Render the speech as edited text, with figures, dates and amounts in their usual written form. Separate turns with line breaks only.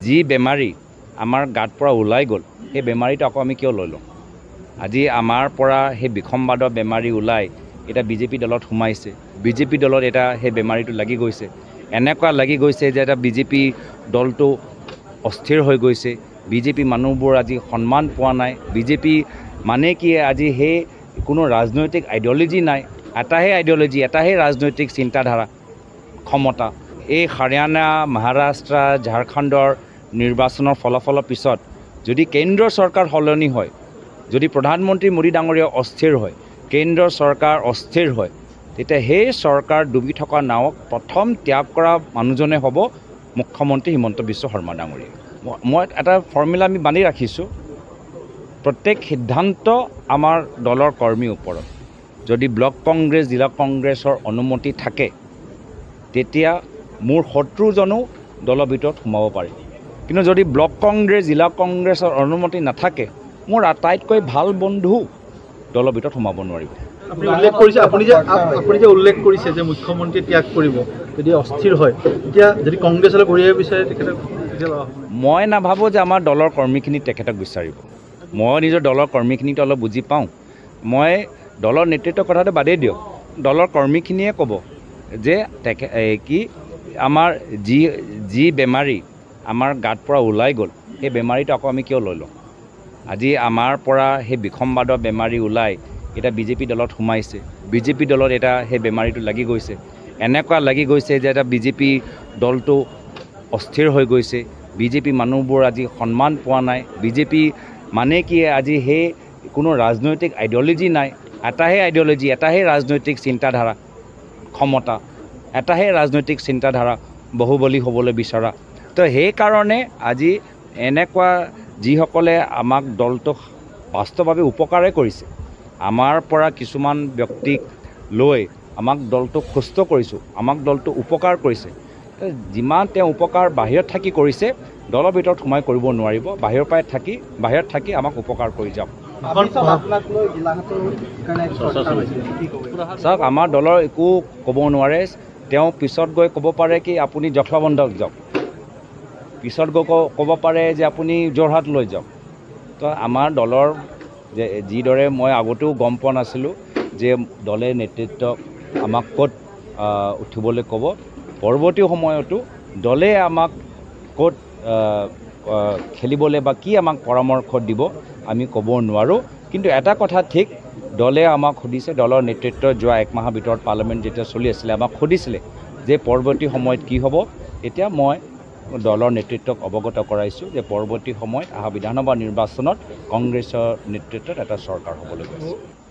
যি বেমাৰী আমাৰ গাত পৰা ওলাই গ'ল সেই বেমাৰীটো আকৌ আমি কিয় লৈ লওঁ আজি আমাৰ পৰা সেই বিসম্বাদৰ বেমাৰী ওলাই এটা বিজেপি দলত সোমাইছে বিজেপি দলত এটা সেই বেমাৰীটো লাগি গৈছে এনেকুৱা লাগি গৈছে যে এটা বিজেপি দলটো অস্থিৰ হৈ গৈছে বিজেপি মানুহবোৰ আজি সন্মান পোৱা নাই বিজেপি মানে কি আজি সেই কোনো ৰাজনৈতিক আইডিঅলজি নাই এটাহে আইডিঅলজি এটাহে ৰাজনৈতিক চিন্তাধাৰা ক্ষমতা এই হাৰিয়ানা মহাৰাষ্ট্ৰ ঝাৰখণ্ডৰ নিৰ্বাচনৰ ফলাফলৰ পিছত যদি কেন্দ্ৰীয় চৰকাৰ সলনি হয় যদি প্ৰধানমন্ত্ৰী মোদী ডাঙৰীয়া অস্থিৰ হয় কেন্দ্ৰীয় চৰকাৰ অস্থিৰ হয় তেতিয়া সেই চৰকাৰ ডুবি থকা নাৱক প্ৰথম ত্যাগ কৰা মানুহজনে হ'ব মুখ্যমন্ত্ৰী হিমন্ত বিশ্ব শৰ্মা ডাঙৰীয়া মই এটা ফৰ্মুলা আমি বান্ধি ৰাখিছোঁ প্ৰত্যেক সিদ্ধান্ত আমাৰ দলৰ কৰ্মীৰ ওপৰত যদি ব্লক কংগ্ৰেছ জিলা কংগ্ৰেছৰ অনুমতি থাকে তেতিয়া মোৰ শত্ৰুজনো দলৰ ভিতৰত সোমাব পাৰে কিন্তু যদি ব্লক কংগ্ৰেছ জিলা কংগ্ৰেছৰ অনুমতি নাথাকে মোৰ আটাইতকৈ ভাল বন্ধু দলৰ ভিতৰত সোমাব নোৱাৰিব
আপুনি যে উল্লেখ কৰিছে যে মুখ্যমন্ত্ৰী ত্যাগ কৰিব যদি অস্থিৰ হয় তেতিয়া যদি কংগ্ৰেছলৈ ঘূৰিব বিচাৰে তেখেতক
মই নাভাবোঁ যে আমাৰ দলৰ কৰ্মীখিনি তেখেতক বিচাৰিব মই নিজৰ দলৰ কৰ্মীখিনিতো অলপ বুজি পাওঁ মই দলৰ নেতৃত্বৰ কথাটো বাদেই দিয়ক দলৰ কৰ্মীখিনিয়ে ক'ব যে কি আমাৰ যি বেমাৰী আমাৰ গাত পৰা ওলাই গ'ল সেই বেমাৰীটো আকৌ আমি কিয় লৈ লওঁ আজি আমাৰ পৰা সেই বিসম্বাদৰ বেমাৰী ওলাই এটা বিজেপি দলত সোমাইছে বিজেপি দলত এটা সেই বেমাৰীটো লাগি গৈছে এনেকুৱা লাগি গৈছে যে এটা বিজেপি দলটো অস্থিৰ হৈ গৈছে বিজেপি মানুহবোৰ আজি সন্মান পোৱা নাই বিজেপি মানে কি আজি সেই কোনো ৰাজনৈতিক আইডিঅলজি নাই এটাহে আইডিঅলজি এটাহে ৰাজনৈতিক চিন্তাধাৰা ক্ষমতা এটাহে ৰাজনৈতিক চিন্তাধাৰা বহুবলী হ'বলৈ বিচৰা তো সেইকাৰণে আজি এনেকুৱা যিসকলে আমাক দলটোক বাস্তৱভাৱে উপকাৰে কৰিছে আমাৰ পৰা কিছুমান ব্যক্তিক লৈ আমাক দলটোক সুস্থ কৰিছোঁ আমাক দলটো উপকাৰ কৰিছে যিমান তেওঁ উপকাৰ বাহিৰত থাকি কৰিছে দলৰ ভিতৰত সোমাই কৰিব নোৱাৰিব বাহিৰত থাকি আমাক উপকাৰ কৰি যাওক চাওক আমাৰ দলৰ একো ক'ব নোৱাৰে তেওঁ পিছত গৈ ক'ব পাৰে কি আপুনি জখলাবন্ধাক যাওক পিছত গৈ ক'ব পাৰে যে আপুনি যোৰহাট লৈ যাওক তো আমাৰ দলৰ যে যিদৰে মই আগতেও গম পোৱা নাছিলোঁ যে দলে নেতৃত্ব আমাক ক'ত উঠিবলৈ ক'ব পৰৱৰ্তী সময়তো দলে আমাক ক'ত খেলিবলৈ বা কি আমাক পৰামৰ্শ দিব আমি ক'ব নোৱাৰোঁ কিন্তু এটা কথা ঠিক দলে আমাক সুধিছে দলৰ নেতৃত্ব যোৱা এক মাহৰ ভিতৰত পাৰ্লামেণ্ট যেতিয়া চলি আছিলে আমাক সুধিছিলে যে পৰৱৰ্তী সময়ত কি হ'ব এতিয়া মই দলৰ নেতৃত্বক অৱগত কৰাইছোঁ যে পৰৱৰ্তী সময়ত অহা বিধানসভা নিৰ্বাচনত কংগ্ৰেছৰ নেতৃত্বত এটা চৰকাৰ হ'বলৈ গৈছে